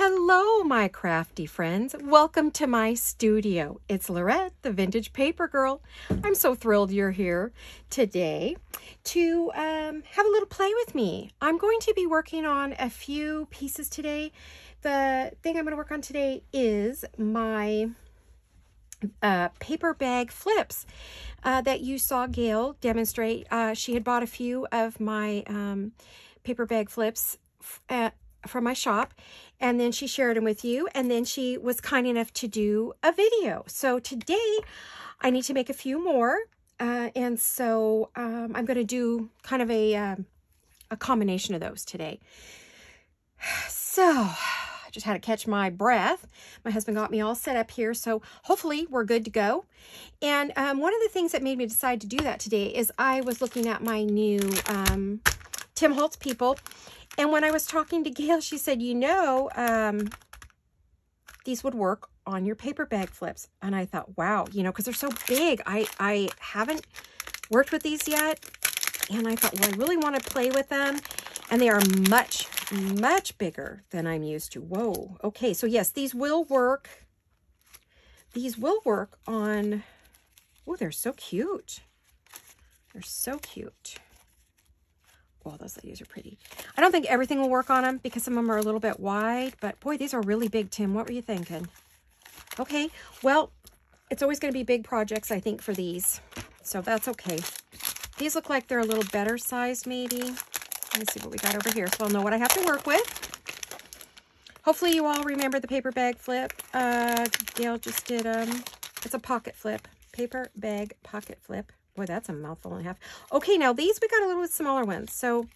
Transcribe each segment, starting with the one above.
Hello, my crafty friends. Welcome to my studio. It's Laurette, the Vintage Paper Girl. I'm so thrilled you're here today to have a little play with me. I'm going to be working on a few pieces today. The thing I'm going to work on today is my paper bag flips that you saw Gail demonstrate. She had bought a few of my paper bag flips from my shop, and then she shared them with you, and then she was kind enough to do a video. So today I need to make a few more, and so I'm going to do kind of a combination of those today. So I just had to catch my breath. My husband got me all set up here, so hopefully we're good to go. And one of the things that made me decide to do that today is I was looking at my new Tim Holtz people. And when I was talking to Gail, she said, you know, these would work on your paper bag flips. And I thought, wow, you know, because they're so big. I haven't worked with these yet. And I thought, well, I really want to play with them. And they are much, much bigger than I'm used to. Whoa. Okay, so yes, these will work. These will work on, oh, they're so cute. They're so cute. Oh, those ladies are pretty. I don't think everything will work on them because some of them are a little bit wide, but boy, these are really big, Tim. What were you thinking? Okay, well, it's always going to be big projects, I think, for these, so that's okay. These look like they're a little better sized, maybe. Let me see what we got over here, so I'll know what I have to work with. Hopefully you all remember the paper bag flip. Gail just did, it's a pocket flip. Paper bag pocket flip. Boy, that's a mouthful and a half. Okay, now these, we got a little bit smaller ones. So,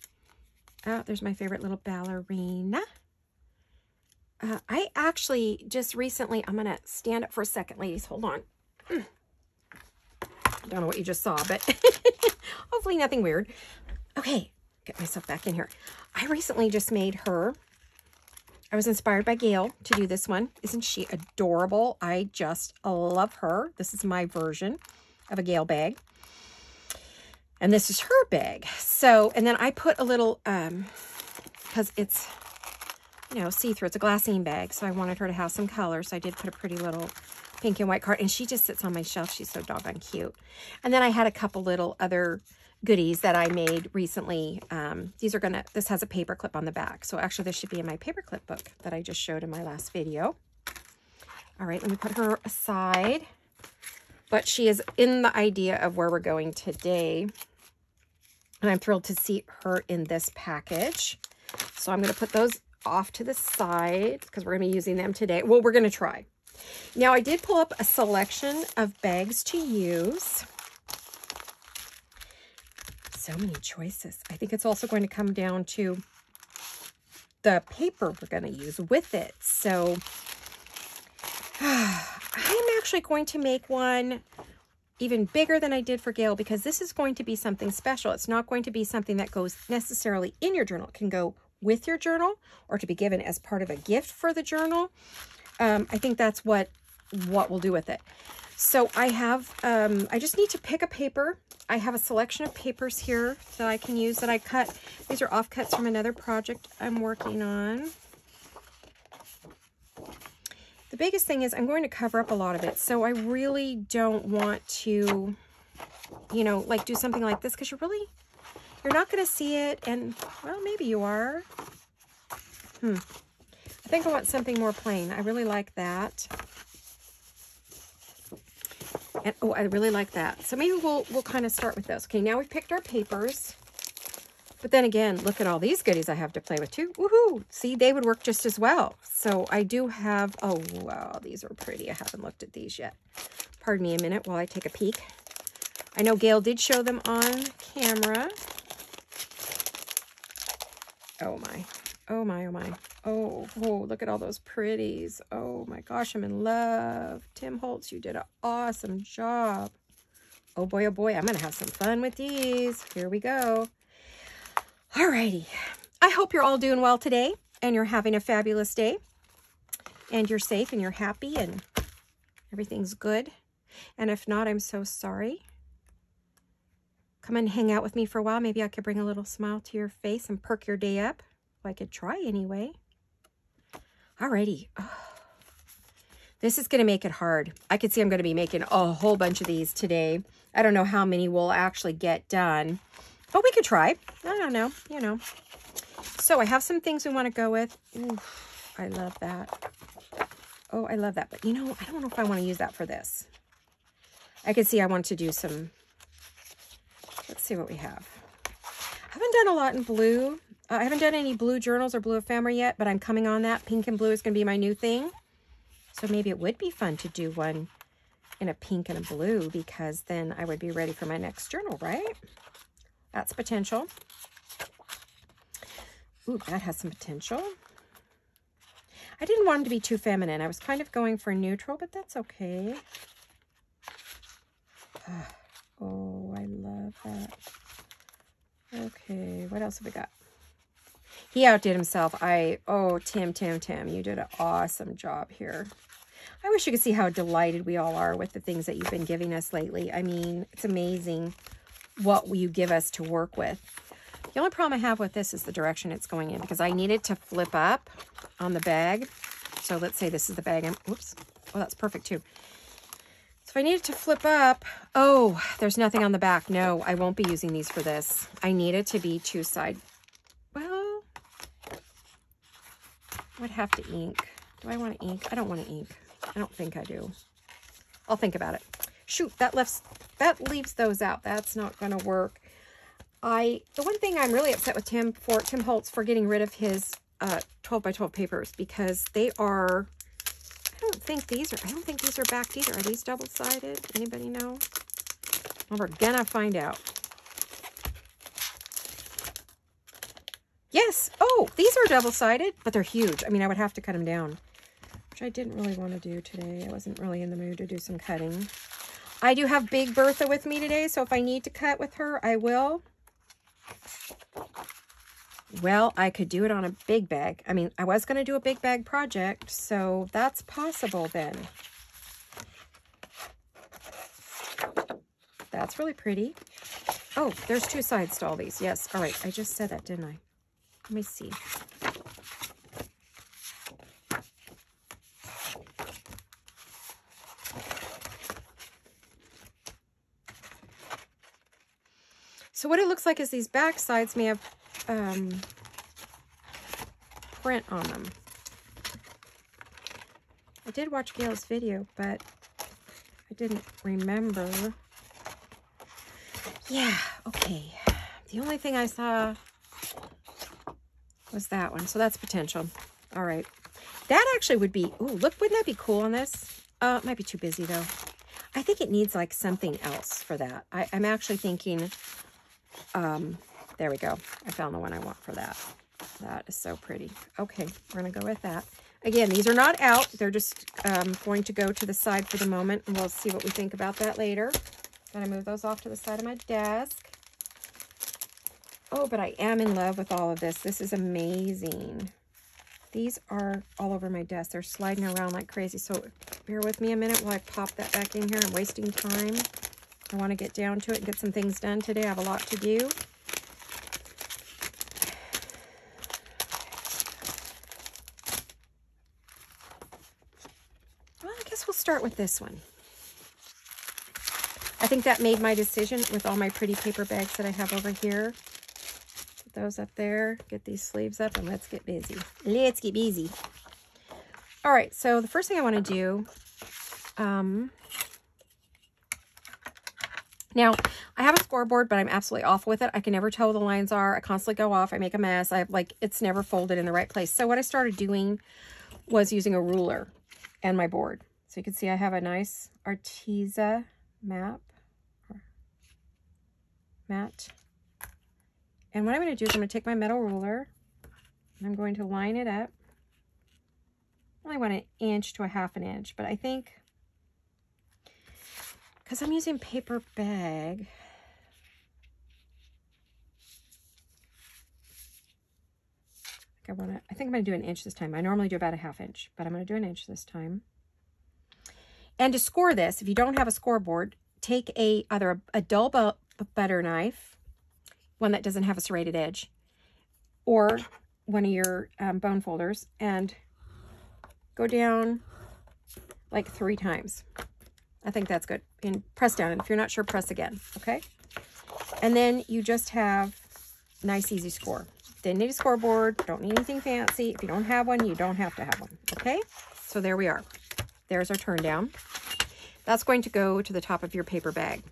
there's my favorite little ballerina. I actually just recently, I'm going to stand up for a second, ladies. Hold on. I don't know what you just saw, but hopefully nothing weird. Okay, get myself back in here. I recently just made her. I was inspired by Gail to do this one. Isn't she adorable? I just love her. This is my version of a Gail bag. And this is her bag. So, and then I put a little, because it's, you know, see-through. It's a glassine bag. So I wanted her to have some color. So I did put a pretty little pink and white card. And she just sits on my shelf. She's so doggone cute. And then I had a couple little other goodies that I made recently. These are gonna, this has a paper clip on the back. So actually this should be in my paper clip book that I just showed in my last video. All right, let me put her aside. But she is in the idea of where we're going today. And I'm thrilled to see her in this package. So I'm going to put those off to the side because we're going to be using them today. Well, we're going to try. Now, I did pull up a selection of bags to use. So many choices. I think it's also going to come down to the paper we're going to use with it. So I'm actually going to make one even bigger than I did for Gail because this is going to be something special. It's not going to be something that goes necessarily in your journal. It can go with your journal or to be given as part of a gift for the journal. I think that's what we'll do with it. So I have, I just need to pick a paper. I have a selection of papers here that I can use that I cut. These are offcuts from another project I'm working on. The biggest thing is I'm going to cover up a lot of it. So I really don't want to, you know, like do something like this because you're not going to see it. And, well, maybe you are. I think I want something more plain. I really like that. And, oh, I really like that. So maybe we'll kind of start with those. Okay, now we've picked our papers. But then again, look at all these goodies I have to play with too. Woohoo! See, they would work just as well. So I do have, oh wow, these are pretty. I haven't looked at these yet. Pardon me a minute while I take a peek. I know Gail did show them on camera. Oh my, oh my, oh my. Oh, look at all those pretties. Oh my gosh, I'm in love. Tim Holtz, you did an awesome job. Oh boy, I'm gonna have some fun with these. Here we go. Alrighty, I hope you're all doing well today and you're having a fabulous day and you're safe and you're happy and everything's good. And if not, I'm so sorry. Come and hang out with me for a while. Maybe I could bring a little smile to your face and perk your day up. Well, I could try anyway. Alrighty. Oh, this is going to make it hard. I could see I'm going to be making a whole bunch of these today. I don't know how many we'll actually get done, but we could try. I don't know, you know. So I have some things we want to go with. Ooh, I love that. Oh, I love that. But, you know, I don't know if I want to use that for this. I could see I want to do some, let's see what we have. I haven't done a lot in blue. I haven't done any blue journals or blue ephemera yet, but I'm coming on that. Pink and blue is going to be my new thing. So maybe it would be fun to do one in a pink and a blue, because then I would be ready for my next journal, right? That's potential. Ooh, that has some potential. I didn't want them to be too feminine. I was kind of going for neutral, but that's okay. Oh, I love that. Okay, what else have we got? He outdid himself. Oh, Tim, you did an awesome job here. I wish you could see how delighted we all are with the things that you've been giving us lately. I mean, it's amazing what you give us to work with. The only problem I have with this is the direction it's going in, because I need it to flip up on the bag. So let's say this is the bag. Whoops. Oh, that's perfect too. So if I need it to flip up, oh, there's nothing on the back. No, I won't be using these for this. I need it to be two-side. Well, I would have to ink. Do I want to ink? I don't want to ink. I don't think I do. I'll think about it. Shoot, that leaves those out. That's not going to work. The one thing I'm really upset with Tim Holtz for getting rid of his 12 by 12 papers, because they are, I don't think these are backed either. Are these double-sided? Anybody know? Well, we're gonna find out. Yes. Oh, these are double-sided, but they're huge. I mean, I would have to cut them down, which I didn't really want to do today. I wasn't really in the mood to do some cutting. I do have Big Bertha with me today, so if I need to cut with her, I will. Well, I could do it on a big bag. I mean, I was going to do a big bag project, so that's possible then. That's really pretty. Oh, there's two sides to all these. Yes. All right. I just said that, didn't I? Let me see. So what it looks like is these back sides may have print on them. I did watch Gail's video, but I didn't remember. Yeah, okay. The only thing I saw was that one, so that's potential. All right. That actually would be, ooh, look, wouldn't that be cool on this? It might be too busy, though. I think it needs, like, something else for that. I'm actually thinking, there we go. I found the one I want for that. That is so pretty. Okay, we're going to go with that. Again, these are not out. They're just going to go to the side for the moment, and we'll see what we think about that later. Going to move those off to the side of my desk. Oh, but I am in love with all of this. This is amazing. These are all over my desk. They're sliding around like crazy. So bear with me a minute while I pop that back in here. I'm wasting time. I want to get down to it and get some things done today. I have a lot to do. Well, I guess we'll start with this one. I think that made my decision with all my pretty paper bags that I have over here. Put those up there, get these sleeves up, and let's get busy. Let's get busy. All right, so the first thing I want to do, now, I have a scoreboard, but I'm absolutely awful with it. I can never tell where the lines are. I constantly go off. I make a mess. It's never folded in the right place. So what I started doing was using a ruler and my board. So you can see I have a nice Arteza mat. And what I'm going to do is I'm going to take my metal ruler and I'm going to line it up. I only want an inch to a half an inch, but I think because I'm using paper bag, I think I'm going to do an inch this time. I normally do about a half inch, but I'm going to do an inch this time. And to score this, if you don't have a scoreboard, take either a dull butter knife, one that doesn't have a serrated edge, or one of your bone folders, and go down like 3 times. I think that's good. And press down. And if you're not sure, press again. Okay. And then you just have nice, easy score. Didn't need a scoreboard. Don't need anything fancy. If you don't have one, you don't have to have one. Okay. So there we are. There's our turn down. That's going to go to the top of your paper bag.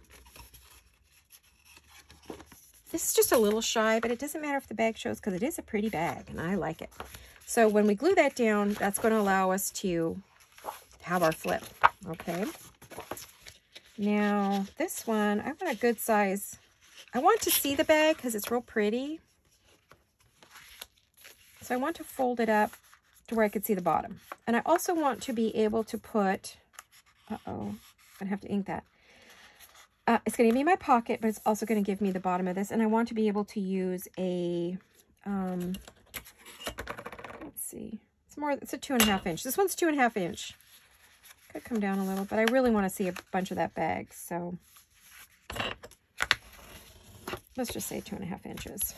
This is just a little shy, but it doesn't matter if the bag shows because it is a pretty bag and I like it. So when we glue that down, that's going to allow us to have our flip. Okay. Now this one, I want a good size. I want to see the bag because it's real pretty. So I want to fold it up to where I could see the bottom. And I also want to be able to put, I'm going to have to ink that. It's going to give me my pocket, but it's also going to give me the bottom of this. And I want to be able to use a, let's see, it's a 2.5 inch. This one's 2.5 inch. Could come down a little, but I really want to see a bunch of that bag. So let's just say 2.5 inches.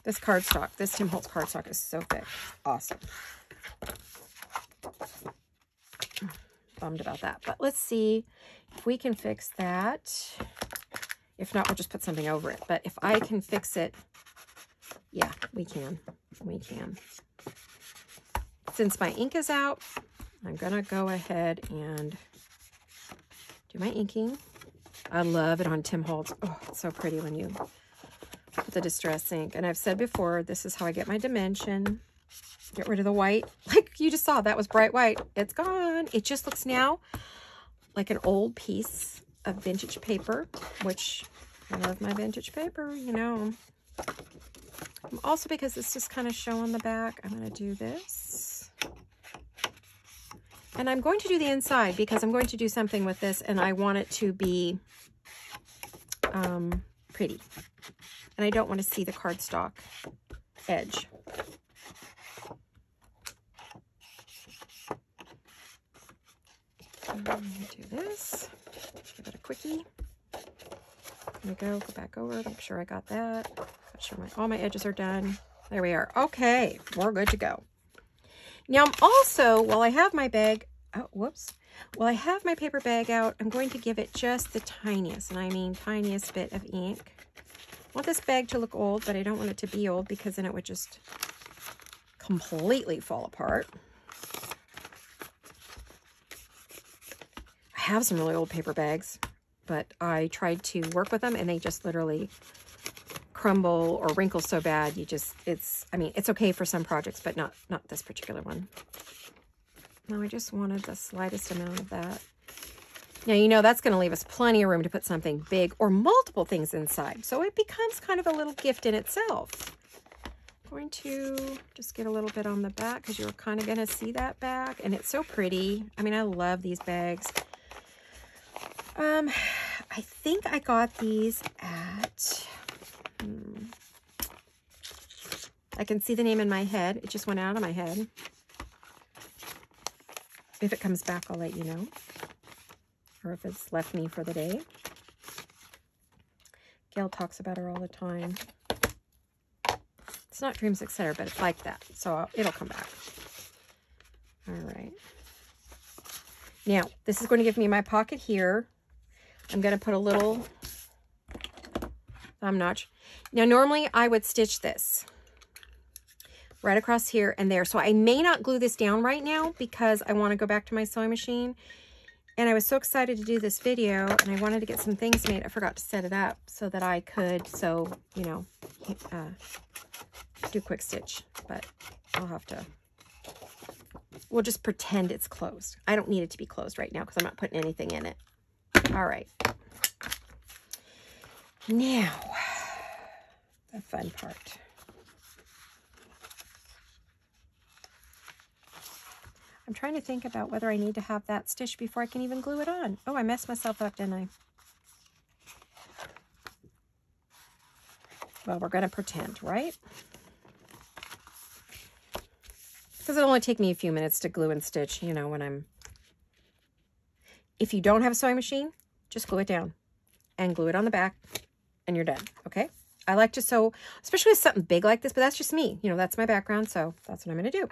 This cardstock, this Tim Holtz cardstock is so thick. Awesome. Bummed about that, but let's see if we can fix that. If not, we'll just put something over it. But if I can fix it, yeah, we can. We can. Since my ink is out, I'm gonna go ahead and do my inking. I love it on Tim Holtz. Oh, it's so pretty when you put the distress ink. And I've said before, this is how I get my dimension. Get rid of the white. Like you just saw, that was bright white. It's gone. It just looks now like an old piece of vintage paper, which I love my vintage paper, you know. Also, because it's just kind of showing the back, I'm going to do this. And I'm going to do the inside because I'm going to do something with this and I want it to be pretty. And I don't want to see the cardstock edge. I'm going to do this. Give it a quickie. There we go. Go back over. Make sure I got that. Make sure all my edges are done. There we are. Okay, we're good to go. Now I'm also, while I have my bag, while I have my paper bag out, I'm going to give it just the tiniest, and I mean tiniest bit of ink. I want this bag to look old, but I don't want it to be old because then it would just completely fall apart. I have some really old paper bags, but I tried to work with them and they just literally crumble or wrinkle so bad. I mean, it's okay for some projects, but not this particular one. No, I just wanted the slightest amount of that. Now, you know, that's going to leave us plenty of room to put something big or multiple things inside. So it becomes kind of a little gift in itself. I'm going to just get a little bit on the back because you're kind of going to see that back. And it's so pretty. I mean, I love these bags. I think I got these at, I can see the name in my head. It just went out of my head. If it comes back, I'll let you know. Or if it's left me for the day. Gail talks about her all the time. It's not Dreams, etc., but it's like that. So it'll come back. All right. Now, this is going to give me my pocket here. I'm going to put a little thumb notch. Now, normally I would stitch this right across here and there. So I may not glue this down right now because I want to go back to my sewing machine. And I was so excited to do this video and I wanted to get some things made. I forgot to set it up so that I could sew, you know, do quick stitch. But I'll have to, we'll just pretend it's closed. I don't need it to be closed right now because I'm not putting anything in it. All right. Now, the fun part. I'm trying to think about whether I need to have that stitched before I can even glue it on. Oh, I messed myself up, didn't I? Well, we're going to pretend, right? Because it'll only take me a few minutes to glue and stitch, you know, when I'm... If you don't have a sewing machine, just glue it down and glue it on the back and you're done, okay? I like to sew, especially with something big like this, but that's just me. You know, that's my background, so that's what I'm going to do.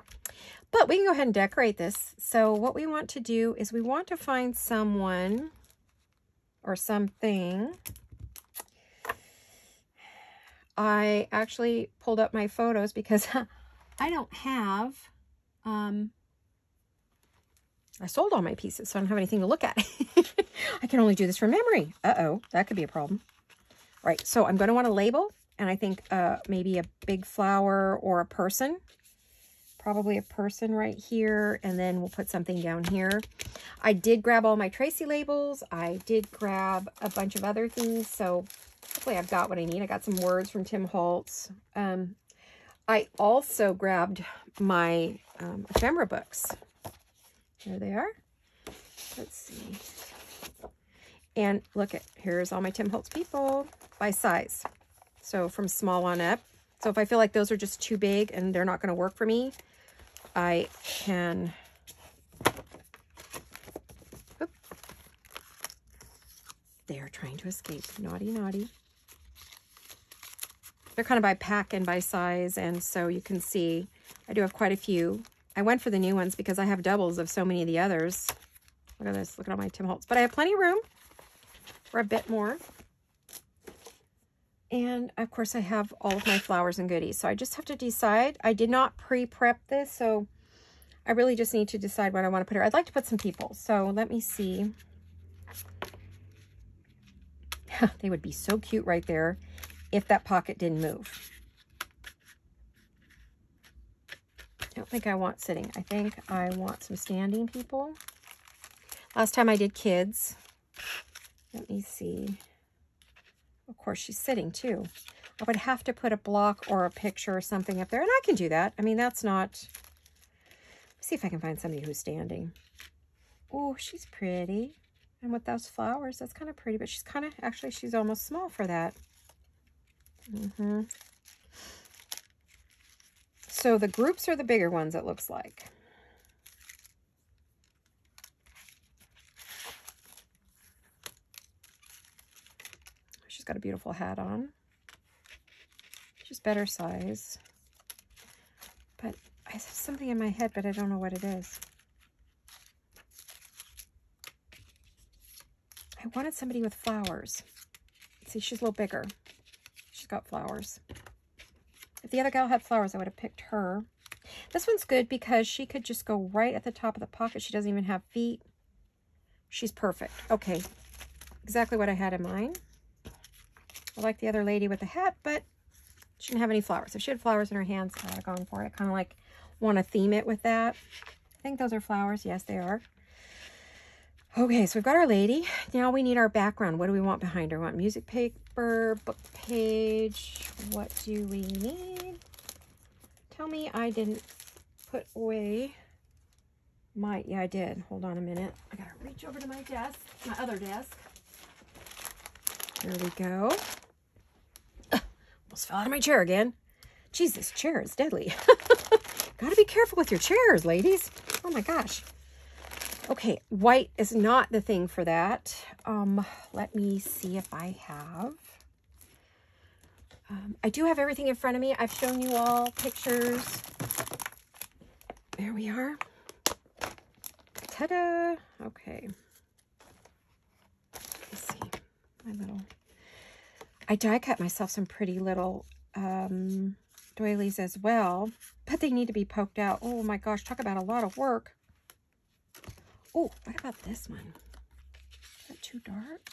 But we can go ahead and decorate this. So what we want to do is we want to find someone or something. I actually pulled up my photos because I don't have, I sold all my pieces, so I don't have anything to look at. I can only do this from memory. Uh-oh, that could be a problem. Right, so I'm going to want to label, and I think maybe a big flower or a person. Probably a person right here, and then we'll put something down here. I did grab all my Tracy labels. I did grab a bunch of other things, so hopefully I've got what I need. I got some words from Tim Holtz. I also grabbed my ephemera books. There they are. Let's see. And look at, here's all my Tim Holtz people by size. So from small on up. So if I feel like those are just too big and they're not going to work for me, I can, oop. They're trying to escape. Naughty, naughty. They're kind of by pack and by size, and so you can see I do have quite a few. I went for the new ones because I have doubles of so many of the others. Look at this. Look at all my Tim Holtz. But I have plenty of room for a bit more. And, of course, I have all of my flowers and goodies. So I just have to decide. I did not pre-prep this, so I really just need to decide what I want to put here. I'd like to put some people. So let me see. They would be so cute right there if that pocket didn't move. I don't think I want sitting. I think I want some standing people. Last time I did kids. Let me see. Of course, she's sitting too. I would have to put a block or a picture or something up there, and I can do that. I mean, that's not... Let's see if I can find somebody who's standing. Oh, she's pretty. And with those flowers, that's kind of pretty, but she's kind of... Actually, she's almost small for that. So the groups are the bigger ones, it looks like. She's got a beautiful hat on. She's better size. But I have something in my head, but I don't know what it is. I wanted somebody with flowers. See, she's a little bigger. She's got flowers. If the other gal had flowers, I would have picked her. This one's good because she could just go right at the top of the pocket. She doesn't even have feet. She's perfect. Okay. Exactly what I had in mind. I like the other lady with the hat, but she didn't have any flowers. If she had flowers in her hands, I would have gone for it. I kind of like want to theme it with that. I think those are flowers. Yes, they are. Okay, so we've got our lady. Now we need our background. What do we want behind her? We want music paper, book page. What do we need? Tell me I didn't put away my... Yeah, I did. Hold on a minute. I gotta reach over to my desk, my other desk. There we go. Almost fell out of my chair again. Jeez, this chair is deadly. Gotta be careful with your chairs, ladies. Oh my gosh. Okay, white is not the thing for that. Let me see if I have. I do have everything in front of me. I've shown you all pictures. There we are. Ta-da! Okay. Let's see. My little... I die cut myself some pretty little doilies as well, but they need to be poked out. Oh my gosh, talk about a lot of work. Oh, what about this one? Is that too dark?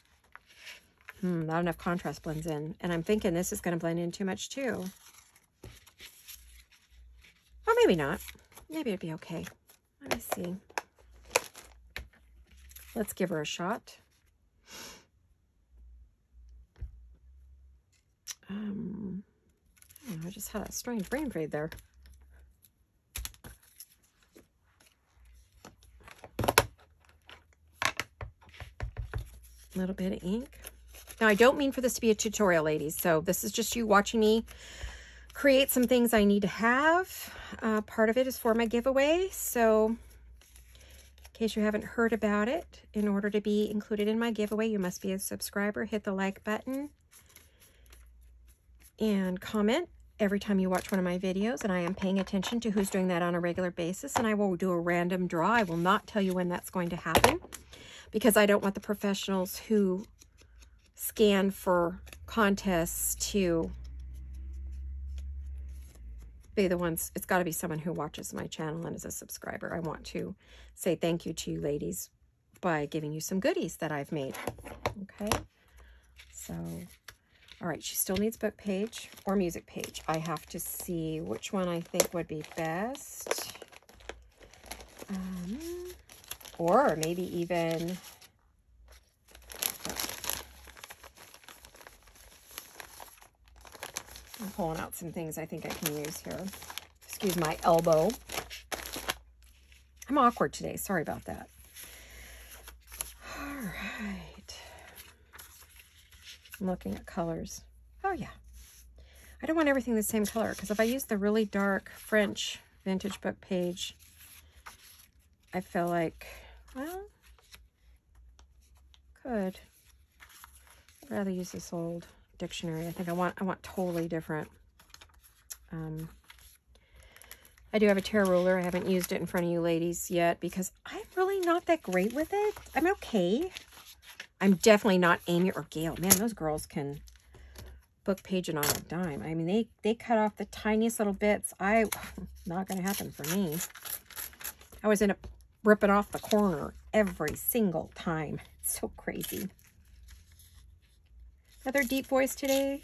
Not enough contrast blends in. And I'm thinking this is going to blend in too much too. Or maybe not. Maybe it'd be okay. Let me see. Let's give her a shot. I just had a strange brain fade there. A little bit of ink. Now, I don't mean for this to be a tutorial, ladies. So this is just you watching me create some things I need to have. Part of it is for my giveaway. So in case you haven't heard about it, in order to be included in my giveaway, you must be a subscriber. Hit the like button. and comment every time you watch one of my videos, and I am paying attention to who's doing that on a regular basis, and I will do a random draw. I will not tell you when that's going to happen because I don't want the professionals who scan for contests to be the ones. It's got to be someone who watches my channel and is a subscriber. I want to say thank you to you ladies by giving you some goodies that I've made. Okay, so all right, she still needs book page or music page. I have to see which one I think would be best. Or maybe even... I'm pulling out some things I think I can use here. Excuse my elbow. I'm awkward today. Sorry about that. All right. I'm looking at colors. Oh, yeah. I don't want everything the same color because if I use the really dark French vintage book page, I feel like, well, could. I'd rather use this old dictionary. I think I want totally different. I do have a tear ruler. I haven't used it in front of you ladies yet because I'm really not that great with it. I'm okay. I'm definitely not Amy or Gail. Man, those girls can book page it on a dime. I mean, they cut off the tiniest little bits. Not going to happen for me. I was end up ripping off the corner every single time. It's so crazy. Another deep voice today.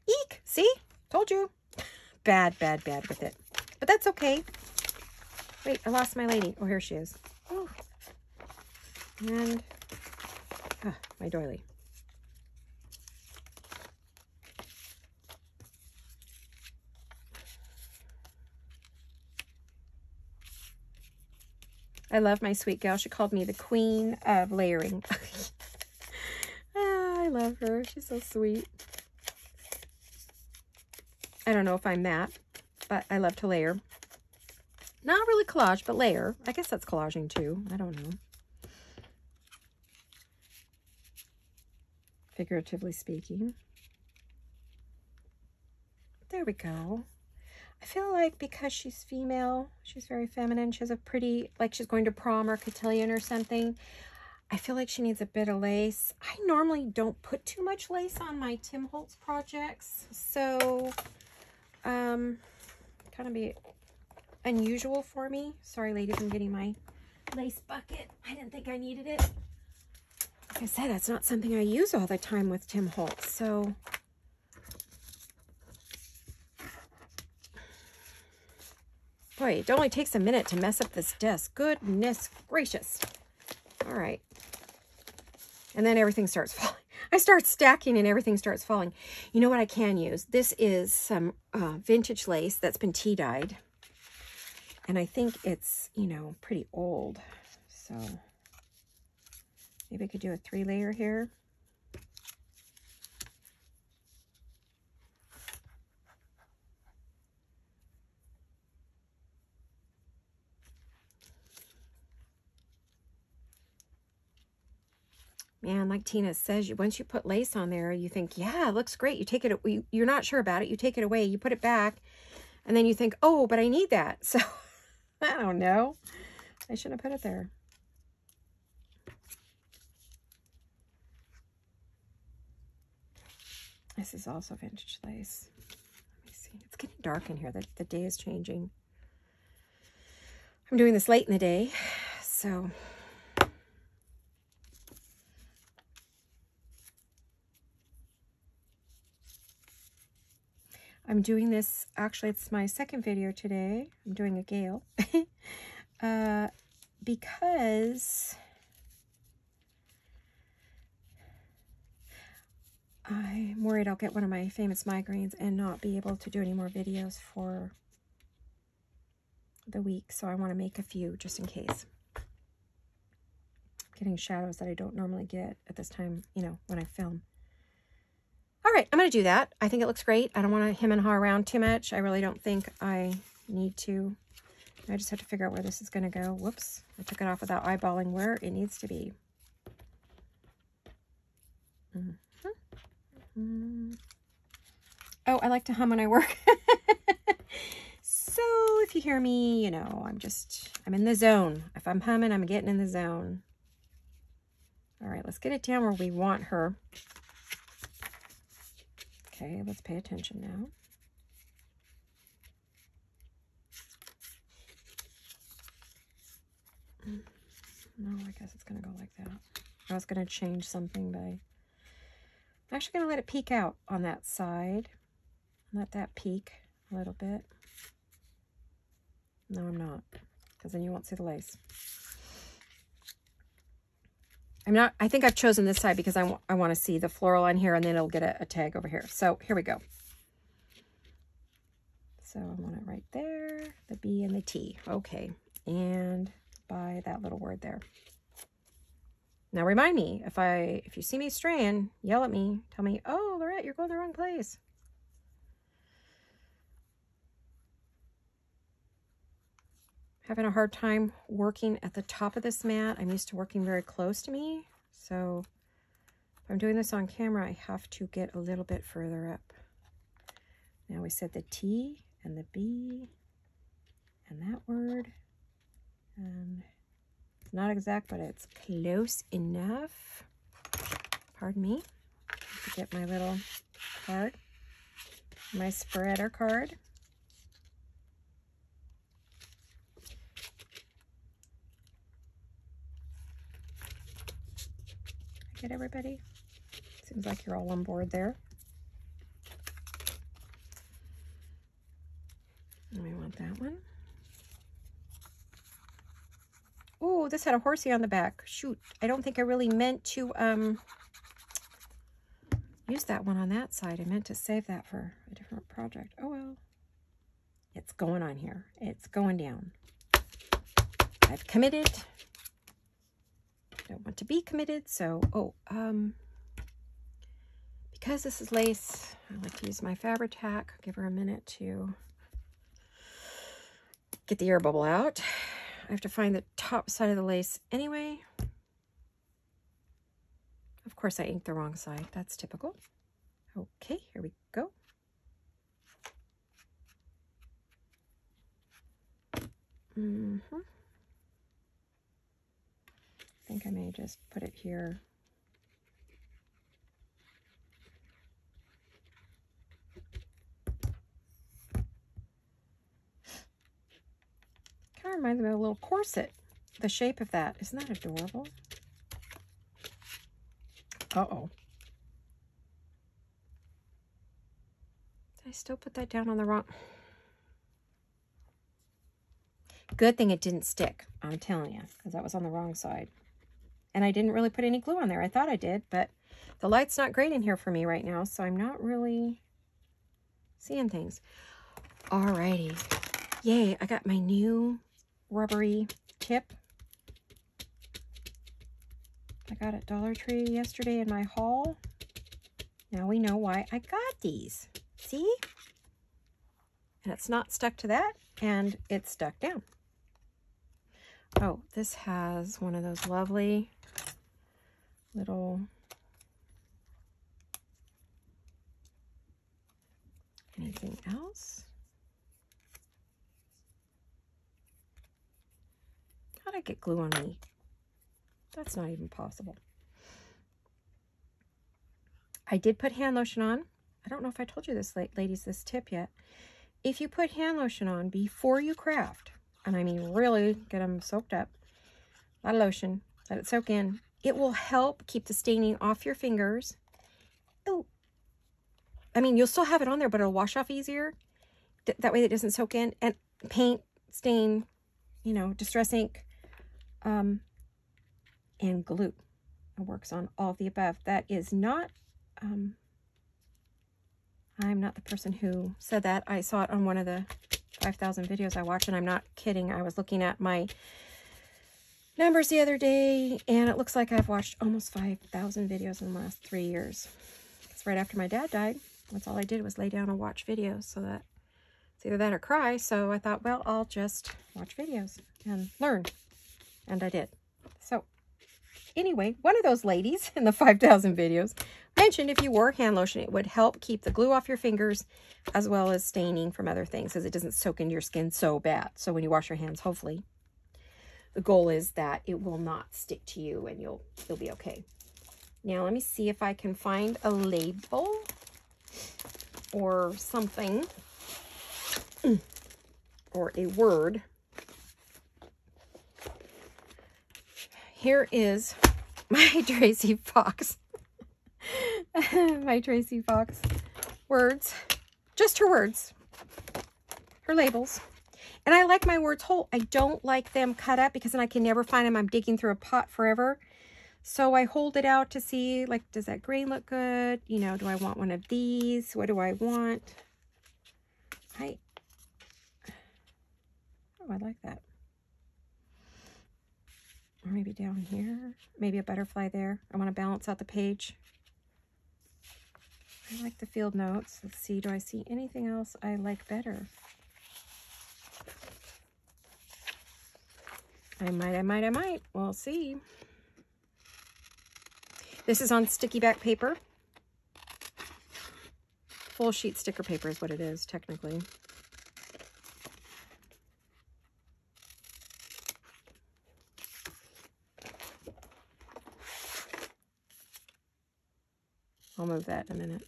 Eek! See? Told you. Bad with it. But that's okay. Wait, I lost my lady. Oh, here she is. Oh. And my doily. I love my sweet gal. She called me the queen of layering. I love her. She's so sweet. I don't know if I'm that, but I love to layer. Not really collage, but layer. I guess that's collaging too. I don't know. Figuratively speaking. There we go. I feel like because she's female, she's very feminine, she has a pretty, like she's going to prom or cotillion or something. I feel like she needs a bit of lace. I normally don't put too much lace on my Tim Holtz projects, so kind of be unusual for me. Sorry, ladies, I'm getting my lace bucket. I didn't think I needed it. Like I said, that's not something I use all the time with Tim Holtz, so... Boy, it only takes a minute to mess up this desk. Goodness gracious. All right. And then everything starts falling. I start stacking and everything starts falling. You know what I can use? This is some vintage lace that's been tea dyed. And I think it's, you know, pretty old. So maybe I could do a 3-layer here. Man, like Tina says, once you put lace on there, you think, yeah, it looks great. You take it, you're not sure about it. You take it away, you put it back, and then you think, oh, but I need that. So, I don't know. I shouldn't have put it there. This is also vintage lace. Let me see. It's getting dark in here. The day is changing. I'm doing this late in the day, so... I'm doing this, actually it's my second video today. I'm doing a Gale. Because I'm worried I'll get one of my famous migraines and not be able to do any more videos for the week. So I want to make a few just in case. I'm getting shadows that I don't normally get at this time, you know, when I film. All right, I'm going to do that. I think it looks great. I don't want to hem and haw around too much. I really don't think I need to I just have to figure out where this is going to go. Whoops. I took it off without eyeballing where it needs to be. Oh, I like to hum when I work. So if you hear me, you know, I'm in the zone. If I'm humming, I'm getting in the zone. All right, let's get it down where we want her. Okay, let's pay attention now. No, I guess it's going to go like that. I was going to change something, but I'm actually going to let it peek out on that side. Let that peek a little bit. No, I'm not, because then you won't see the lace. I think I've chosen this side because I want to see the floral on here, and then it'll get a tag over here. So here we go. So I want it right there, the B and the T. Okay, and by that little word there. Now remind me, if you see me straying, yell at me. Tell me, oh, Laurette, you're going the wrong place. Having a hard time working at the top of this mat. I'm used to working very close to me. So if I'm doing this on camera, I have to get a little bit further up. Now we said the T and the B and that word. And it's not exact, but it's close enough. Pardon me. I have to get my little card, my spreader card. Get everybody? Seems like you're all on board there. And we want that one. Oh, this had a horsey on the back. Shoot, I don't think I really meant to use that one on that side. I meant to save that for a different project. Oh well. It's going on here. It's going down. I've committed. Don't want to be committed, so because this is lace, I like to use my Fabri-Tac. Give her a minute to get the air bubble out. I have to find the top side of the lace anyway. Of course I inked the wrong side. That's typical. Okay, here we go. I think I may just put it here. Kind of reminds me of a little corset. The shape of that. Isn't that adorable? Uh-oh. Did I still put that down on the wrong? Good thing it didn't stick. I'm telling you, because that was on the wrong side. And I didn't really put any glue on there. I thought I did, but the light's not great in here for me right now, so I'm not really seeing things. Alrighty. Yay, I got my new rubbery tip. I got at Dollar Tree yesterday in my haul. Now we know why I got these. See? And it's not stuck to that, and it's stuck down. Oh, this has one of those lovely little anything else? How'd I get glue on me? That's not even possible. I did put hand lotion on. I don't know if I told you this, ladies, this tip yet. If you put hand lotion on before you craft, and I mean really get them soaked up, a lot of lotion, let it soak in, it will help keep the staining off your fingers. Oh, I mean, you'll still have it on there, but it'll wash off easier. That way it doesn't soak in. And paint, stain, you know, distress ink, and glue. It works on all of the above. That is not, I'm not the person who said that. I saw it on one of the 5,000 videos I watch, and I'm not kidding. I was looking at my numbers the other day, and it looks like I've watched almost 5,000 videos in the last 3 years. It's right after my dad died. That's all I did was lay down and watch videos so that It's either that or cry. So I thought, well, I'll just watch videos and learn. And I did. So anyway, one of those ladies in the 5,000 videos mentioned if you wore hand lotion, it would help keep the glue off your fingers as well as staining from other things, as it doesn't soak into your skin so bad. So when you wash your hands, hopefully, the goal is that it will not stick to you and you'll be okay. Now let me see if I can find a label or something or a word. Here is my Tracy Fox. My Tracy Fox words. Just her words. Her labels. And I like my words whole. I don't like them cut up because then I can never find them. I'm digging through a pot forever. So I hold it out to see, like, does that green look good? You know, do I want one of these? What do I want? Oh, I like that. Or maybe down here. Maybe a butterfly there. I want to balance out the page. I like the field notes. Let's see. Do I see anything else I like better? I might. We'll see. This is on sticky back paper. Full sheet sticker paper is what it is, technically. I'll move that in a minute.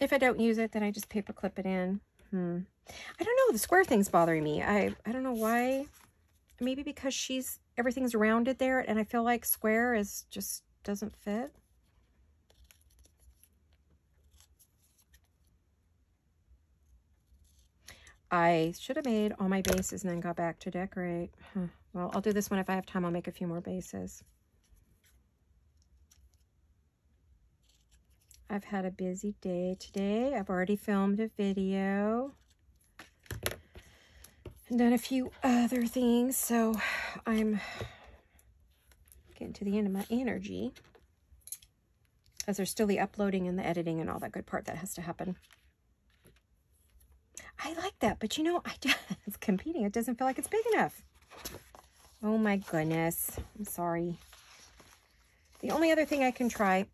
If I don't use it, then I just paper clip it in. I don't know. The square thing's bothering me. I don't know why. Maybe because everything's rounded there, and I feel like square just doesn't fit. I should have made all my bases and then got back to decorate. Well, I'll do this one. If I have time, I'll make a few more bases. I've had a busy day today. I've already filmed a video and done a few other things, so I'm getting to the end of my energy, as there's still the uploading and the editing and all that good part that has to happen. I like that, but you know, it's competing. It doesn't feel like it's big enough. Oh my goodness. I'm sorry. The only other thing I can try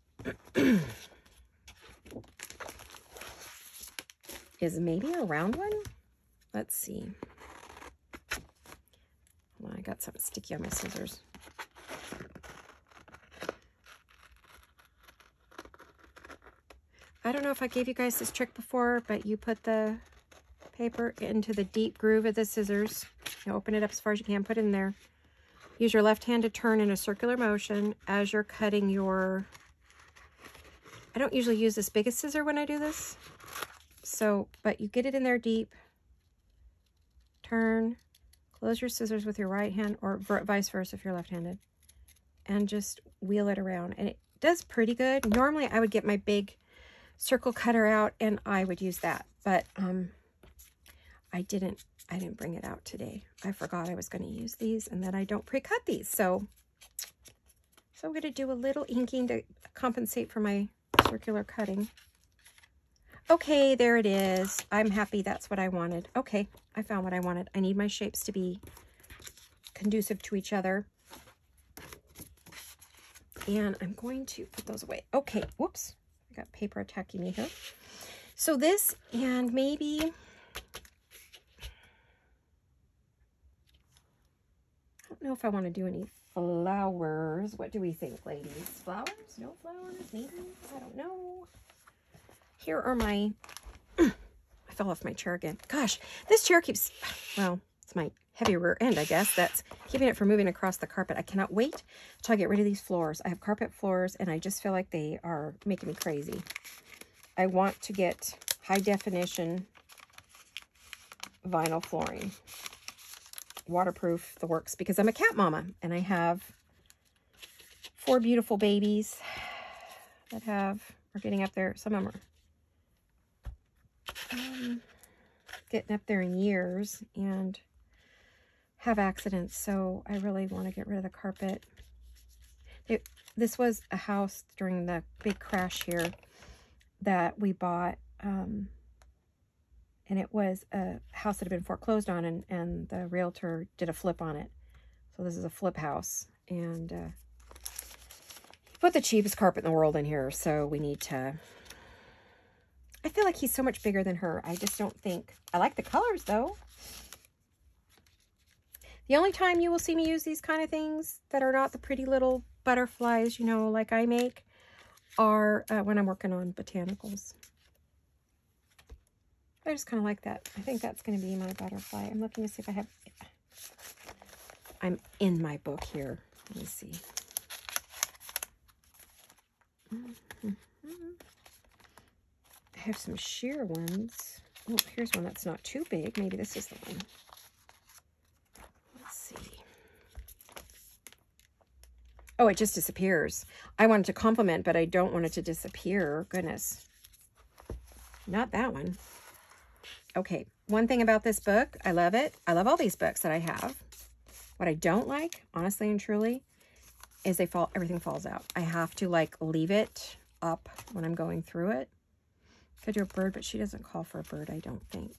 is maybe a round one. Let's see. Well, I got something sticky on my scissors. I don't know if I gave you guys this trick before, but you put the paper into the deep groove of the scissors. You open it up as far as you can, put it in there. Use your left hand to turn in a circular motion as you're cutting your... I don't usually use this biggest scissor when I do this. So, but you get it in there deep. Turn. Close your scissors with your right hand, or vice versa if you're left-handed. And just wheel it around. And it does pretty good. Normally I would get my big circle cutter out and I would use that. But I didn't bring it out today. I forgot I was going to use these, and then I don't pre-cut these. So I'm going to do a little inking to compensate for my circular cutting. Okay, there it is. I'm happy. That's what I wanted. Okay, I found what I wanted. I need my shapes to be conducive to each other. And I'm going to put those away. Okay, whoops. I got paper attacking me here. So this, and maybe... I don't know if I want to do any flowers. What do we think, ladies? Flowers? No flowers? Maybe? I don't know. Here are my... I fell off my chair again. Gosh, this chair keeps... Well, it's my heavy rear end, I guess. That's keeping it from moving across the carpet. I cannot wait till I get rid of these floors. I have carpet floors, and I just feel like they are making me crazy. I want to get high definition vinyl flooring. Waterproof, the works, because I'm a cat mama, and I have 4 beautiful babies that are getting up there. Some of them are getting up there in years and have accidents, so I really want to get rid of the carpet. This was a house during the big crash here, that we bought, and it was a house that had been foreclosed on, and the realtor did a flip on it. So this is a flip house, and he put the cheapest carpet in the world in here, so we need to... I feel like he's so much bigger than her. I just don't think... I like the colors, though. The only time you will see me use these kind of things that are not the pretty little butterflies, you know, like I make, are when I'm working on botanicals. I just kind of like that. I think that's going to be my butterfly. I'm looking to see if I have... I'm in my book here. Let me see. I have some sheer ones. Oh, here's one that's not too big. Maybe this is the one. Let's see. Oh, it just disappears. I wanted to compliment, but I don't want it to disappear. Goodness. Not that one. Okay, one thing about this book, I love it. I love all these books that I have. What I don't like, honestly and truly, is everything falls out. I have to like leave it up when I'm going through it. Could do a bird, but she doesn't call for a bird, I don't think.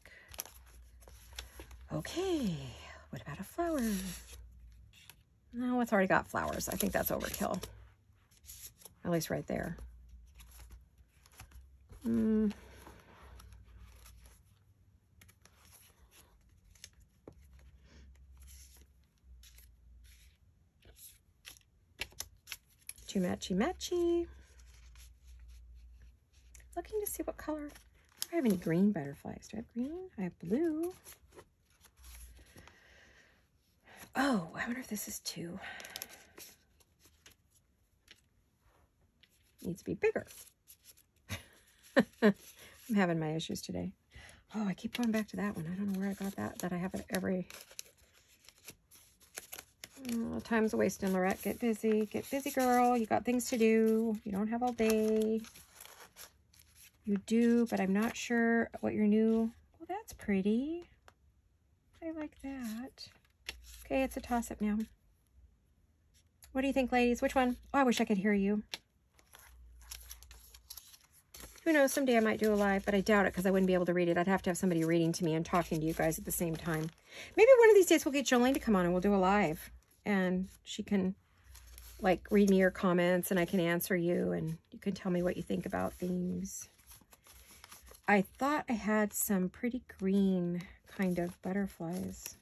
Okay, what about a flower? No, it's already got flowers. I think that's overkill. At least right there. Too matchy. Looking to see what color. Do I have any green butterflies? Do I have green? I have blue. Oh, I wonder if this is 2. Needs to be bigger. I'm having my issues today. Oh, I keep going back to that one. I don't know where I got that I have it every... Oh, time's a wasting, Laurette. Get busy, girl. You got things to do. You don't have all day. You do, but I'm not sure what your new... Oh, that's pretty. I like that. Okay, it's a toss-up now. What do you think, ladies? Which one? Oh, I wish I could hear you. Who knows? Someday I might do a live, but I doubt it because I wouldn't be able to read it. I'd have to have somebody reading to me and talking to you guys at the same time. Maybe one of these days we'll get Jolene to come on and we'll do a live. And she can, like, read me your comments and I can answer you and you can tell me what you think about things. I thought I had some pretty green kind of butterflies.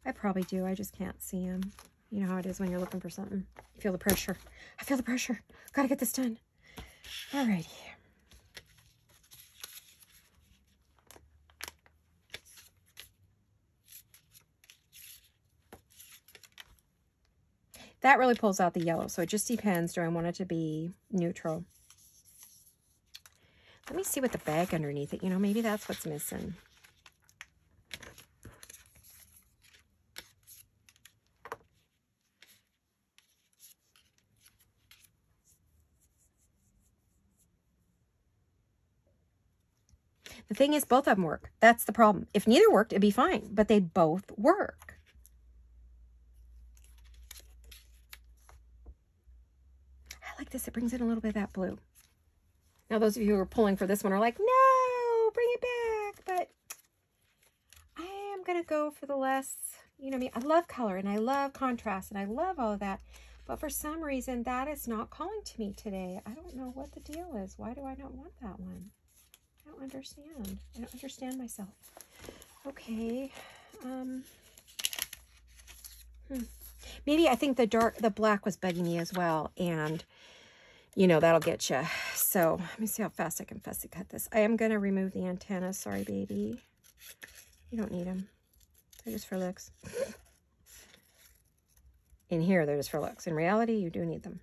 I probably do. I just can't see them. You know how it is when you're looking for something. You feel the pressure. I feel the pressure. Gotta get this done. Alrighty. That really pulls out the yellow, so it just depends. Do I want it to be neutral? Let me see what the bag underneath it, you know, maybe that's what's missing. The thing is, both of them work. That's the problem. If neither worked, it'd be fine, but they both work. I like this. It brings in a little bit of that blue. Now, those of you who are pulling for this one are like, no, bring it back. But I am going to go for the less, you know me. I love color and I love contrast and I love all of that. But for some reason, that is not calling to me today. I don't know what the deal is. Why do I not want that one? I don't understand. I don't understand myself. Okay. Maybe I think the black was bugging me as well. And, you know, that'll get you. So let me see how fast I can fussy cut this. I am going to remove the antennas. Sorry, baby. You don't need them. They're just for looks. In here, they're just for looks. In reality, you do need them.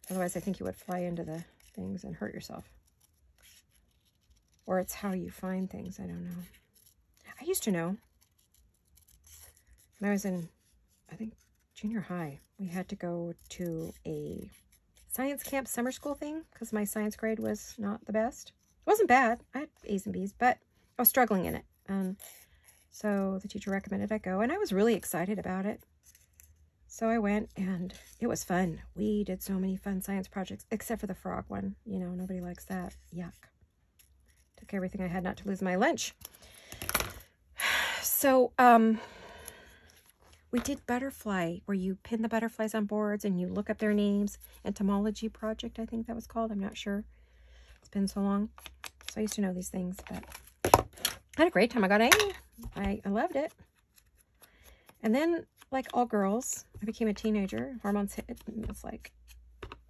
Otherwise, I think you would fly into the things and hurt yourself. Or it's how you find things. I don't know. I used to know. When I was in, I think, junior high, we had to go to a science camp summer school thing because my science grade was not the best. It wasn't bad. I had A's and B's, but I was struggling in it. So the teacher recommended I go, and I was really excited about it. So I went, and it was fun. We did so many fun science projects, except for the frog one. You know, nobody likes that. Yuck. Took everything I had not to lose my lunch. So, we did butterfly, where you pin the butterflies on boards and you look up their names. Entomology project, I think that was called. I'm not sure. It's been so long. So I used to know these things, but I had a great time. I got A. I loved it. And then, like all girls, I became a teenager. Hormones hit, and it's like,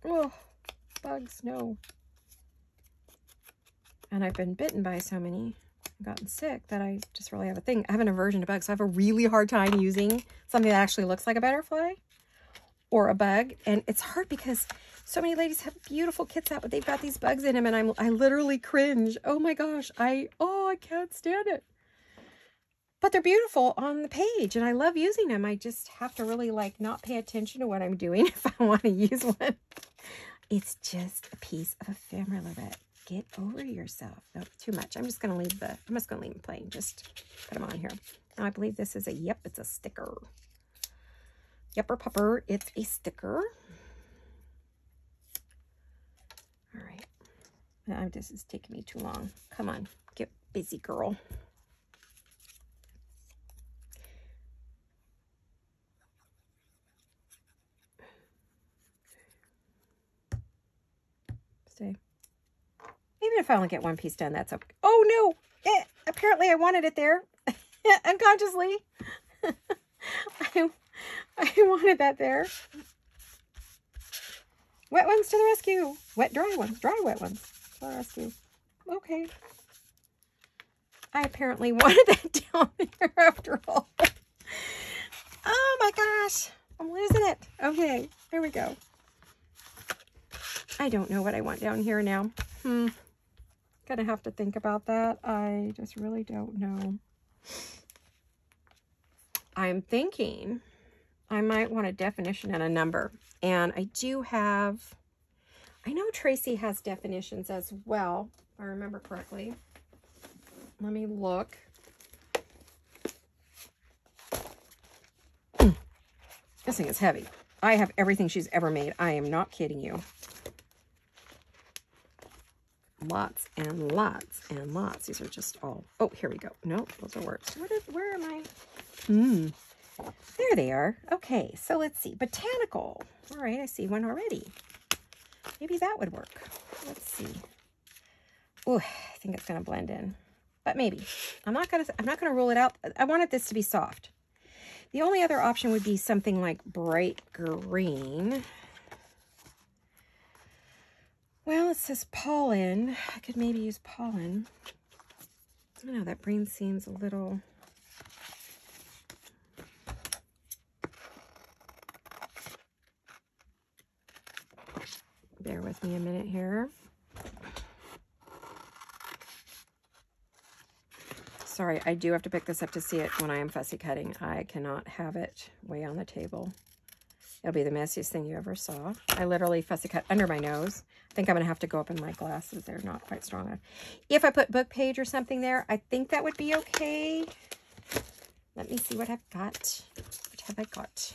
oh, bugs, no. And I've been bitten by so many, gotten sick, that I just really have a thing. I have an aversion to bugs, so I have a really hard time using something that actually looks like a butterfly or a bug. And it's hard because so many ladies have beautiful kits out, but they've got these bugs in them, and I literally cringe. Oh my gosh, I can't stand it. But they're beautiful on the page, and I love using them. I just have to really, like, not pay attention to what I'm doing if I want to use one. It's just a piece of ephemera, Laurette. Get over yourself. No, too much. I'm just going to leave them plain. Just put them on here. Now, I believe this is it's a sticker. Yepper pupper, it's a sticker. All right. Now, this is taking me too long. Come on, get busy, girl. Stay. Even if I only get one piece done, that's okay. Oh, no. Apparently, I wanted it there. Unconsciously. I wanted that there. Wet ones to the rescue. Dry ones. Dry, wet ones to the rescue. Okay. I apparently wanted that down there after all. Oh, my gosh. I'm losing it. Okay. Here we go. I don't know what I want down here now. Gonna have to think about that. I just really don't know. I'm thinking I might want a definition and a number. And I do have, I know Tracy has definitions as well, if I remember correctly. Let me look. This thing is heavy. I have everything she's ever made. I am not kidding you. Lots and lots and lots. These are just all... Oh, here we go. No, those are words. Where am I? There they are. Okay, so let's see. Botanical. All right, I see one already. Maybe that would work. Let's see. Oh, I think it's going to blend in. But maybe. I'm not going to rule it out. I wanted this to be soft. The only other option would be something like bright green. Well, it says pollen. I could maybe use pollen. I don't know, that green seems a little... Bear with me a minute here. Sorry, I do have to pick this up to see it when I am fussy cutting. I cannot have it way on the table. It'll be the messiest thing you ever saw. I literally fussy cut under my nose. I think I'm going to have to go up in my glasses. They're not quite strong enough. If I put book page or something there, I think that would be okay. Let me see what I've got. What have I got?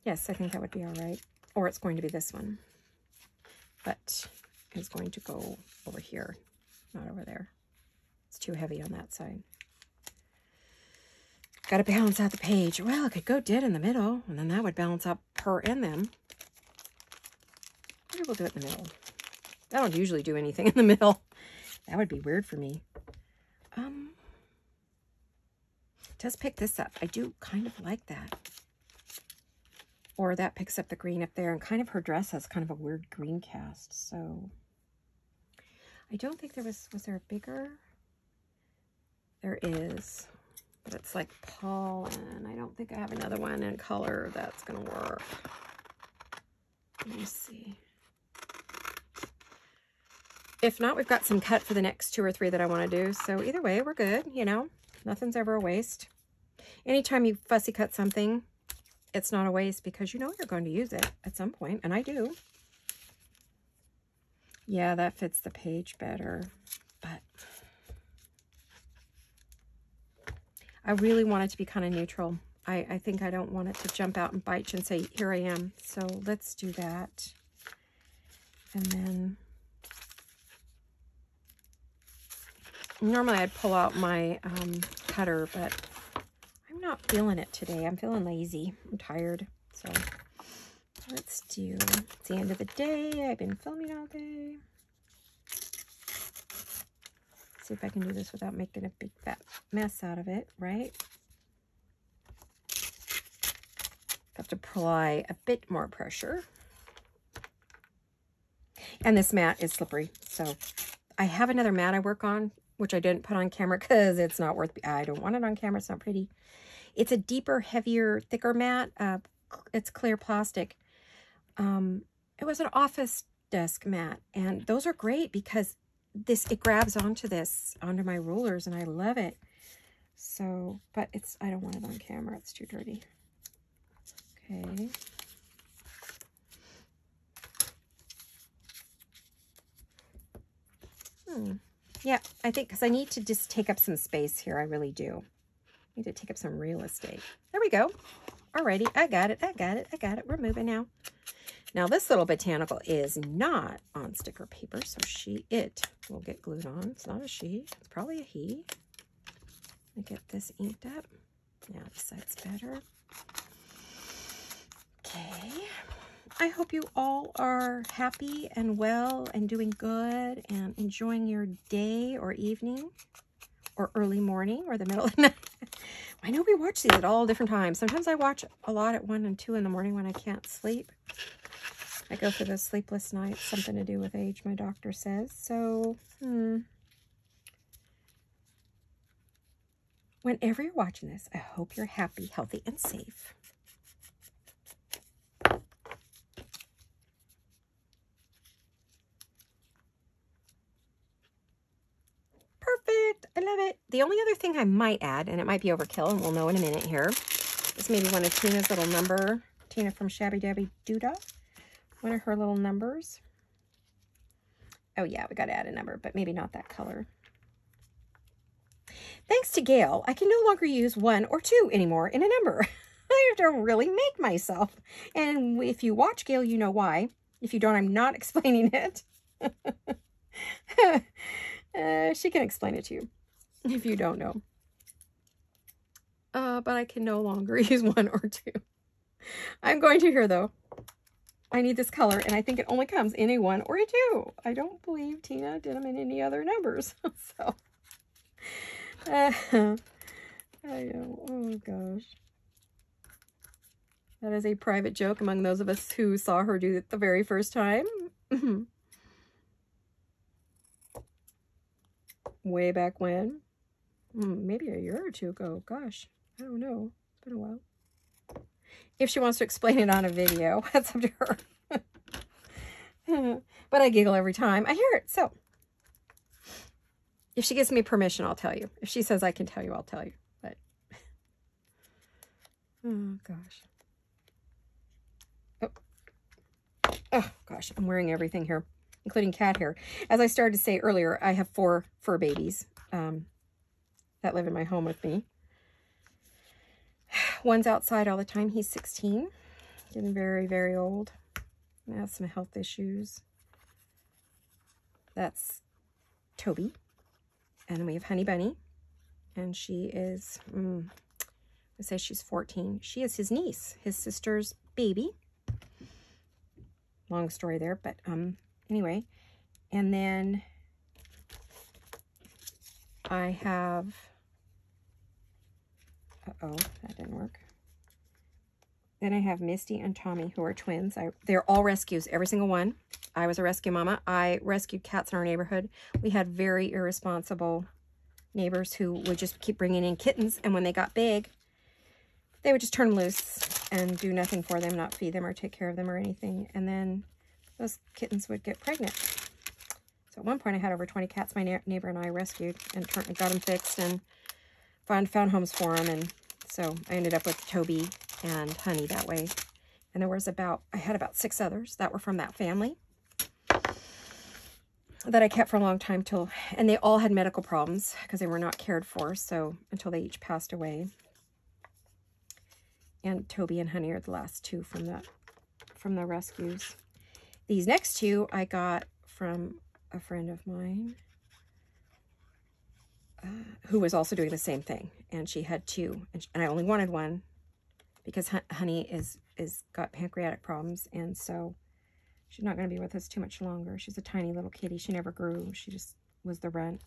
Yes, I think that would be all right. Or it's going to be this one. But it's going to go over here, not over there. It's too heavy on that side. Got to balance out the page. Well, I could go dead in the middle, and then that would balance out her and them. Maybe we'll do it in the middle. I don't usually do anything in the middle. That would be weird for me. It does pick this up. I do kind of like that. Or that picks up the green up there, and kind of her dress has kind of a weird green cast. So I don't think there was there a bigger? There is, but it's like pollen. I don't think I have another one in color that's going to work. Let me see. If not, we've got some cut for the next 2 or 3 that I want to do. So either way, we're good, you know. Nothing's ever a waste. Anytime you fussy cut something, it's not a waste because you know you're going to use it at some point, and I do. Yeah, that fits the page better, but I really want it to be kind of neutral. I think I don't want it to jump out and bite you and say, here I am. So let's do that. And then normally I'd pull out my cutter, but I'm not feeling it today. I'm feeling lazy. I'm tired. So let's do, it's the end of the day. I've been filming all day. See if I can do this without making a big fat mess out of it, right? Have to apply a bit more pressure. And this mat is slippery. So I have another mat I work on, which I didn't put on camera because it's not worth, I don't want it on camera. It's not pretty. It's a deeper, heavier, thicker mat. It's clear plastic. It was an office desk mat. And those are great because it grabs onto my rulers, and I love it. So, but I don't want it on camera. It's too dirty. Okay. Yeah, I think because I need to just take up some space here. I really do. I need to take up some real estate. There we go. Alrighty, I got it. We're moving now. Now this little botanical is not on sticker paper, so it will get glued on. It's not a she. It's probably a he. Let me get this inked up. Now this side's better. Okay. I hope you all are happy and well and doing good and enjoying your day or evening or early morning or the middle of the night. I know we watch these at all different times. Sometimes I watch a lot at 1 and 2 in the morning when I can't sleep. I go through those sleepless nights, something to do with age, my doctor says. So, whenever you're watching this, I hope you're happy, healthy, and safe. Perfect. I love it. The only other thing I might add, and it might be overkill, and we'll know in a minute here, is maybe one of Tina's little number. Tina from Shabby Dabby Doodah. One of her little numbers. Oh yeah, we got to add a number, but maybe not that color. Thanks to Gail, I can no longer use 1 or 2 anymore in a number. I have to really make myself. And if you watch Gail, you know why. If you don't, I'm not explaining it. She can explain it to you if you don't know. But I can no longer use 1 or 2. I'm going to here though. I need this color, and I think it only comes in a 1 or a 2. I don't believe Tina did them in any other numbers. So, I know. Oh gosh. That is a private joke among those of us who saw her do it the very first time. Way back when. Maybe a year or 2 ago. Gosh, I don't know. It's been a while. If she wants to explain it on a video, that's up to her. But I giggle every time I hear it. So, if she gives me permission, I'll tell you. If she says I can tell you, I'll tell you. But, oh, gosh. Oh, gosh. I'm wearing everything here, including cat hair. As I started to say earlier, I have 4 fur babies that live in my home with me. One's outside all the time. He's 16. Getting very, very old. Has some health issues. That's Toby. And we have Honey Bunny. And she is, I say she's 14. She is his niece, his sister's baby. Long story there, but anyway. And then I have, uh-oh, that didn't work. Then I have Misty and Tommy, who are twins. They're all rescues, every single one. I was a rescue mama. I rescued cats in our neighborhood. We had very irresponsible neighbors who would just keep bringing in kittens, and when they got big, they would just turn them loose and do nothing for them, not feed them or take care of them or anything. And then those kittens would get pregnant. So at one point, I had over 20 cats my neighbor and I rescued and got them fixed and found homes for them. And so I ended up with Toby and Honey that way. And there was I had about 6 others that were from that family. that I kept for a long time and they all had medical problems because they were not cared for. So until they each passed away. And Toby and Honey are the last two from the rescues. These next two I got from a friend of mine who was also doing the same thing. And she had two. And I only wanted one because Honey is got pancreatic problems. And so she's not going to be with us too much longer. She's a tiny little kitty. She never grew. She just was the runt.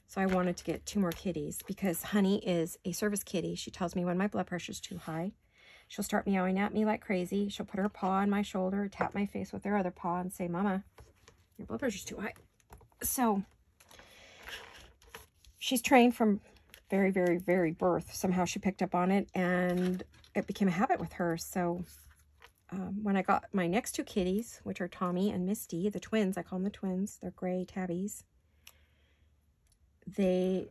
So I wanted to get two more kitties because Honey is a service kitty. She tells me when my blood pressure is too high. She'll start meowing at me like crazy. She'll put her paw on my shoulder, tap my face with her other paw and say, Mama, your blood pressure's too high. So she's trained from very, very, very birth. Somehow she picked up on it and it became a habit with her. So when I got my next two kitties, which are Tommy and Misty, the twins, I call them the twins. They're gray tabbies. They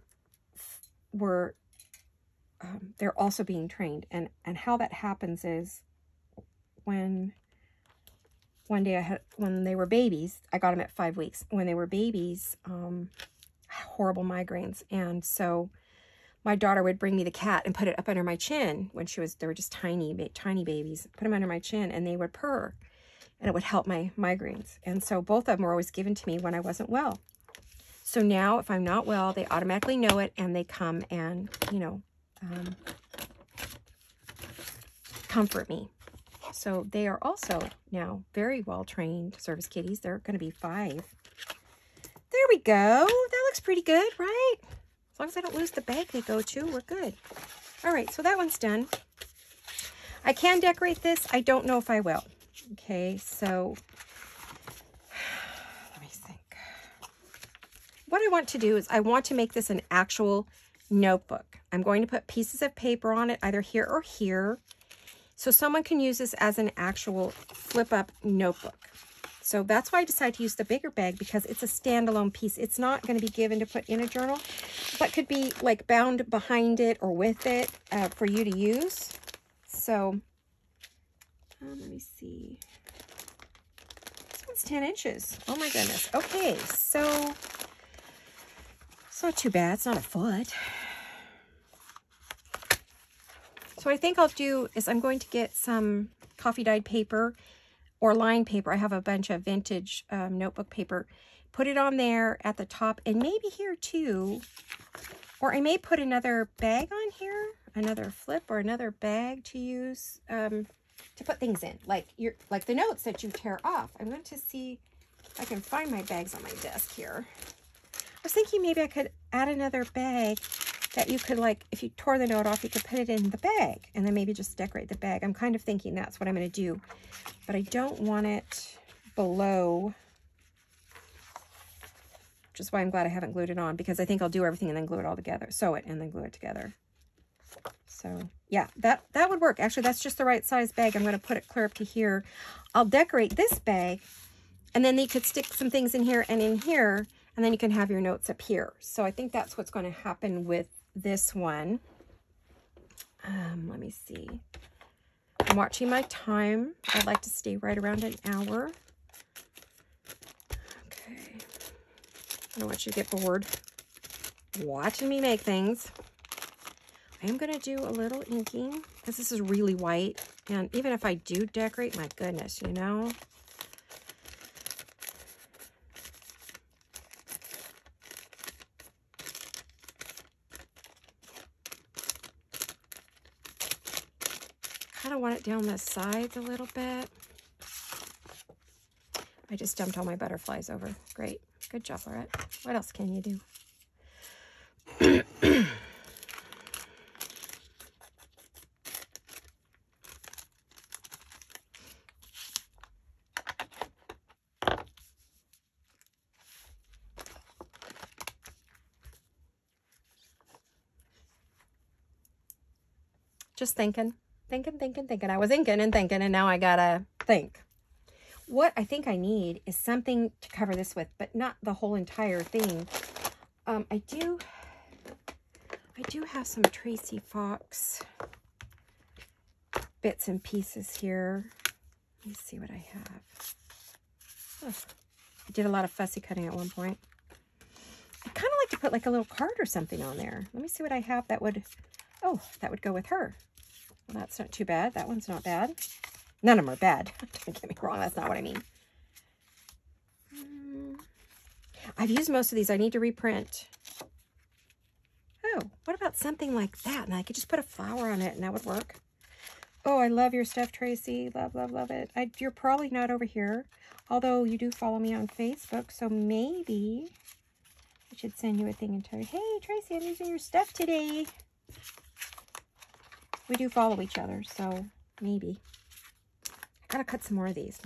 were, they're also being trained. And how that happens is when one day when they were babies, I got them at 5 weeks. When they were babies, horrible migraines. And so my daughter would bring me the cat and put it up under my chin when they were just tiny babies. Put them under my chin and they would purr and it would help my migraines. And so both of them were always given to me when I wasn't well. So now if I'm not well, they automatically know it and they come and, you know, comfort me. So they are also now very well trained service kitties. They're going to be 5. There we go. That looks pretty good, right? As long as I don't lose the bag they go to, we're good. All right, so that one's done. I can decorate this. I don't know if I will. Okay, so let me think. What I want to do is I want to make this an actual notebook. I'm going to put pieces of paper on it, either here or here, so someone can use this as an actual flip-up notebook. So that's why I decided to use the bigger bag, because it's a standalone piece. It's not going to be given to put in a journal, but could be like bound behind it or with it for you to use. So let me see. This one's 10 inches. Oh my goodness. Okay, so it's not too bad. It's not a foot. So what I think I'll do is I'm going to get some coffee dyed paper or lined paper. I have a bunch of vintage notebook paper. Put it on there at the top and maybe here too. Or I may put another bag on here, another flip or another bag to use to put things in, like the notes that you tear off. I'm going to see if I can find my bags on my desk here. I was thinking maybe I could add another bag that you could, like, if you tore the note off, you could put it in the bag and then maybe just decorate the bag. I'm kind of thinking that's what I'm going to do, but I don't want it below, which is why I'm glad I haven't glued it on, because I think I'll do everything and then glue it all together, sew it and then glue it together. So yeah, that would work. Actually, that's just the right size bag. I'm going to put it clear up to here. I'll decorate this bag and then you could stick some things in here and in here, and then you can have your notes up here. So I think that's what's going to happen with this one. Let me see. I'm watching my time. I'd like to stay right around an hour. Okay. I don't want you to get bored watching me make things. I am going to do a little inking because this is really white. And even if I do decorate, my goodness, you know. Kind of want it down the sides a little bit. I just dumped all my butterflies over. Great. Good job, Laurette. What else can you do? Just thinking. Thinking. I was inking and thinking, and now I gotta think. What I think I need is something to cover this with, but not the whole entire thing. I do have some Tracy Fox bits and pieces here. Let me see what I have. Oh, did a lot of fussy cutting at one point. I'd kind of like to put like a little card or something on there. Let me see what I have that would, oh, that would go with her. Well, that's not too bad. That one's not bad. None of them are bad. Don't get me wrong. That's not what I mean. I've used most of these. I need to reprint. Oh, what about something like that? And I could just put a flower on it and that would work. Oh, I love your stuff, Tracy. Love, love, love it. You're probably not over here, although you do follow me on Facebook, so maybe I should send you a thing and tell you, hey, Tracy, I'm using your stuff today. We do follow each other, so maybe. I gotta cut some more of these.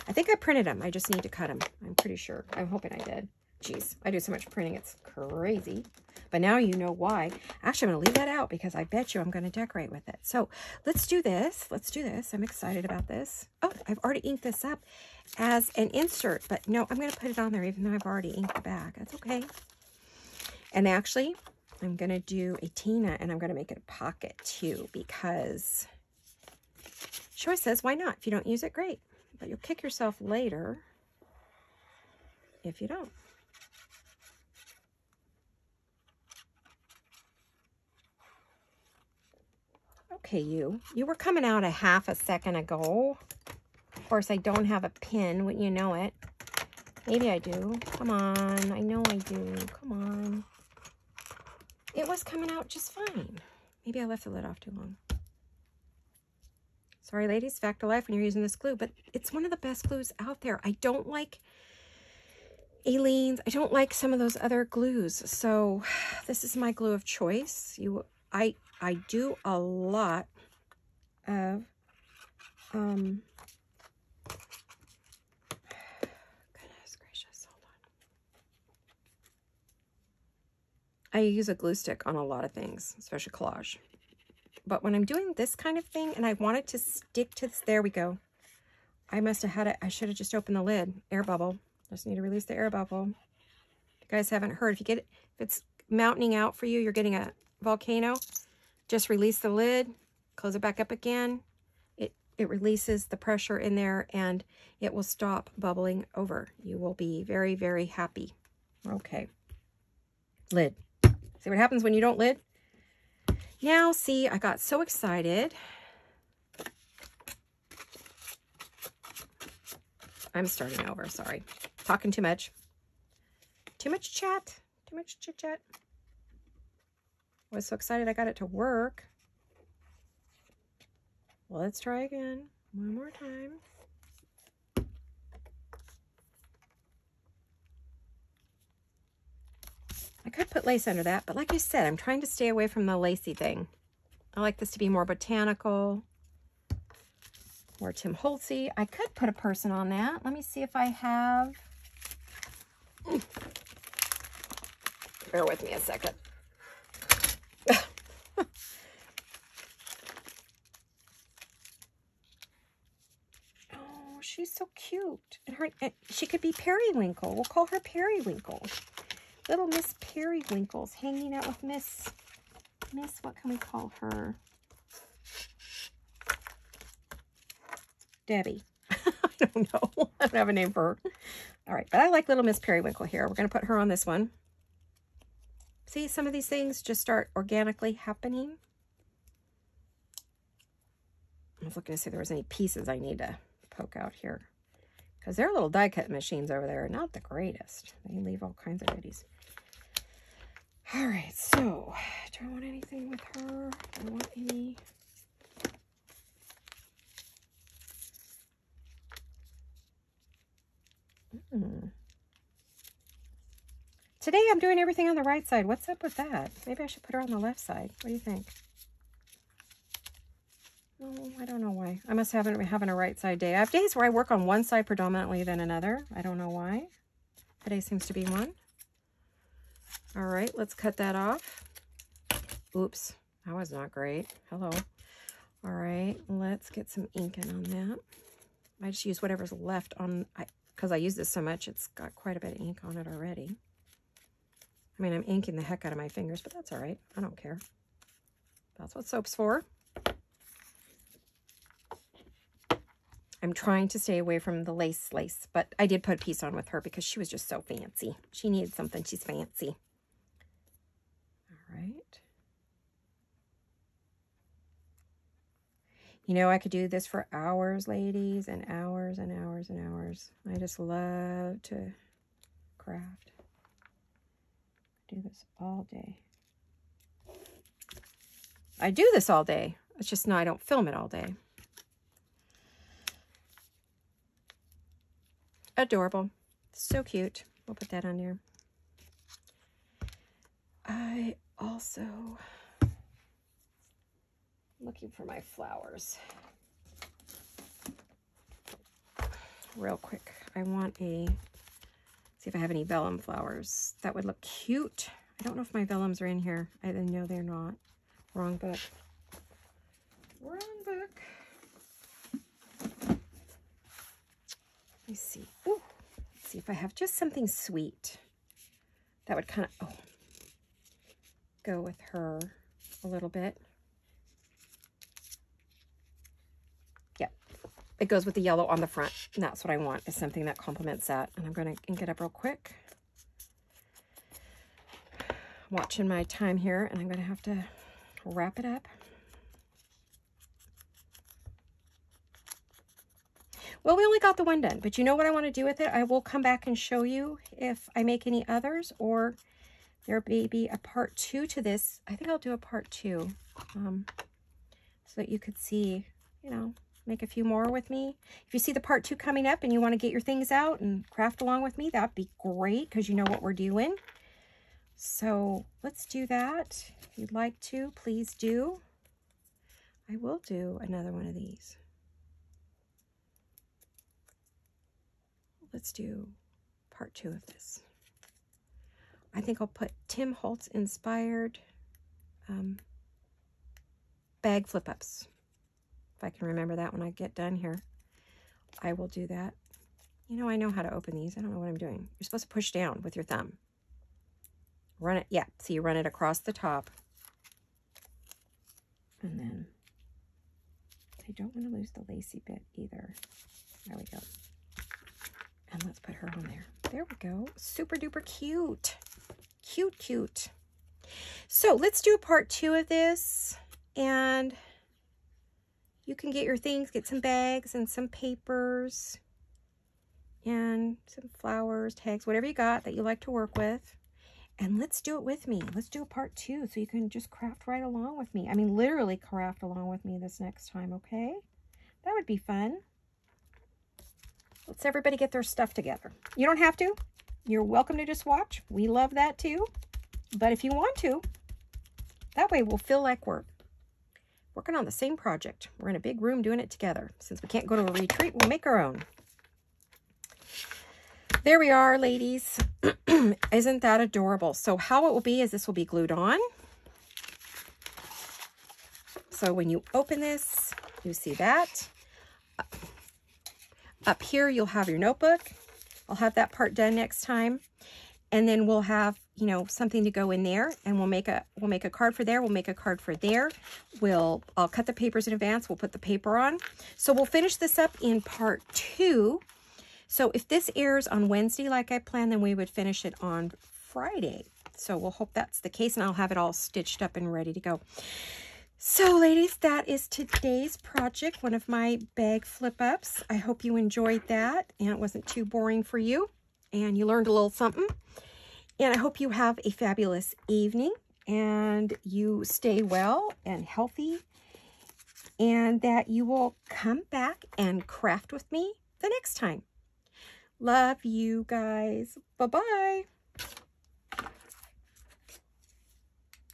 I think I printed them. I just need to cut them. I'm pretty sure. I'm hoping I did. Jeez, I do so much printing. It's crazy. But now you know why. Actually, I'm going to leave that out because I bet you I'm going to decorate with it. So let's do this. Let's do this. I'm excited about this. Oh, I've already inked this up as an insert. But no, I'm going to put it on there even though I've already inked the back. That's okay. And actually, I'm going to do a Tina and I'm going to make it a pocket too because she always says, why not? If you don't use it, great. But you'll kick yourself later if you don't. Okay, you were coming out a half a second ago. Of course, I don't have a pin, wouldn't you know it? Maybe I do. Come on, I know I do. Come on. It was coming out just fine. Maybe I left the lid off too long. Sorry, ladies, fact of life when you're using this glue, but it's one of the best glues out there. I don't like Aleene's. I don't like some of those other glues. So this is my glue of choice. I do a lot of goodness gracious, hold on. I use a glue stick on a lot of things, especially collage. But when I'm doing this kind of thing and I want it to stick to this, there we go. I must have had it. I should have just opened the lid. Air bubble. Just need to release the air bubble. If you guys haven't heard, if it's mountaining out for you, you're getting a volcano, just release the lid, close it back up again. It releases the pressure in there and it will stop bubbling over. You will be very, very happy. Okay. Lid. See what happens when you don't lid? Now, see, I got so excited. I'm starting over, sorry. Talking too much. Too much chat. Too much chit-chat. I was so excited I got it to work. Well, let's try again. One more time. I could put lace under that, but like I said, I'm trying to stay away from the lacy thing. I like this to be more botanical, more Tim Holtzy. I could put a person on that. Let me see if I have. Bear with me a second. Oh, she's so cute. And she could be Periwinkle. We'll call her Periwinkle. Little Miss Periwinkle's hanging out with Miss, what can we call her? Debbie. I don't know. I don't have a name for her. All right, but I like Little Miss Periwinkle here. We're going to put her on this one. See, some of these things just start organically happening. I was looking to see if there was any pieces I need to poke out here. Because their little die cut machines over there are not the greatest. They leave all kinds of goodies. All right, so do I want anything with her? Do I want any? Today I'm doing everything on the right side. What's up with that? Maybe I should put her on the left side. What do you think? Oh, I don't know why. I must have been having a right side day. I have days where I work on one side predominantly than another. I don't know why. Today seems to be one. All right, let's cut that off. Oops, that was not great. Hello. All right, let's get some ink in on that. I just use whatever's left on, because I use this so much, it's got quite a bit of ink on it already. I mean, I'm inking the heck out of my fingers, but that's all right. I don't care. That's what soap's for. I'm trying to stay away from the lace, but I did put a piece on with her because she was just so fancy. She needed something. She's fancy. All right. You know, I could do this for hours, ladies, and hours and hours and hours. I just love to craft. Do this all day. I do this all day. It's just no, I don't film it all day. Adorable. So cute. We'll put that on there. I also looking for my flowers. Real quick. I want a, see if I have any vellum flowers. That would look cute. I don't know if my vellums are in here. I didn't know they're not. Wrong book. Wrong book. Let me see. Ooh. Let's see if I have just something sweet. That would kind of go with her a little bit. Yep. It goes with the yellow on the front. And that's what I want, is something that complements that. And I'm going to ink it up real quick. Watching my time here, and I'm going to have to wrap it up. Well, we only got the one done, but you know what I want to do with it? I will come back and show you if I make any others, or there may be a part 2 to this. I think I'll do a part 2 so that you could see, you know, make a few more with me. If you see the part 2 coming up and you want to get your things out and craft along with me, that'd be great because you know what we're doing. So let's do that. If you'd like to, please do. I will do another one of these. Let's do part 2 of this. I think I'll put Tim Holtz inspired bag flip-ups. If I can remember that when I get done here, I will do that. You know, I know how to open these. I don't know what I'm doing. You're supposed to push down with your thumb. Run it, yeah, so you run it across the top. And then, I don't want to lose the lacy bit either. There we go. And let's put her on there. There we go. Super duper cute. Cute, cute. So let's do a part 2 of this. And you can get your things, get some bags and some papers and some flowers, tags, whatever you got that you like to work with. And let's do it with me. Let's do a part 2 so you can just craft right along with me. I mean, literally craft along with me this next time, okay? That would be fun. Let's everybody get their stuff together. You don't have to. You're welcome to just watch. We love that too. But if you want to, that way we'll feel like we're working on the same project. We're in a big room doing it together. Since we can't go to a retreat, we'll make our own. There we are, ladies. Isn't that adorable? So how it will be is this will be glued on. So when you open this, you see that. Up here, you'll have your notebook. I'll have that part done next time. And then we'll have, you know, something to go in there, and we'll make a card for there. We'll make a card for there. I'll cut the papers in advance. We'll put the paper on. So we'll finish this up in part 2. So if this airs on Wednesday like I planned, then we would finish it on Friday. So we'll hope that's the case, and I'll have it all stitched up and ready to go. So ladies, that is today's project, one of my bag flip-ups. I hope you enjoyed that and it wasn't too boring for you and you learned a little something. And I hope you have a fabulous evening and you stay well and healthy, and that you will come back and craft with me the next time. Love you guys. Bye-bye.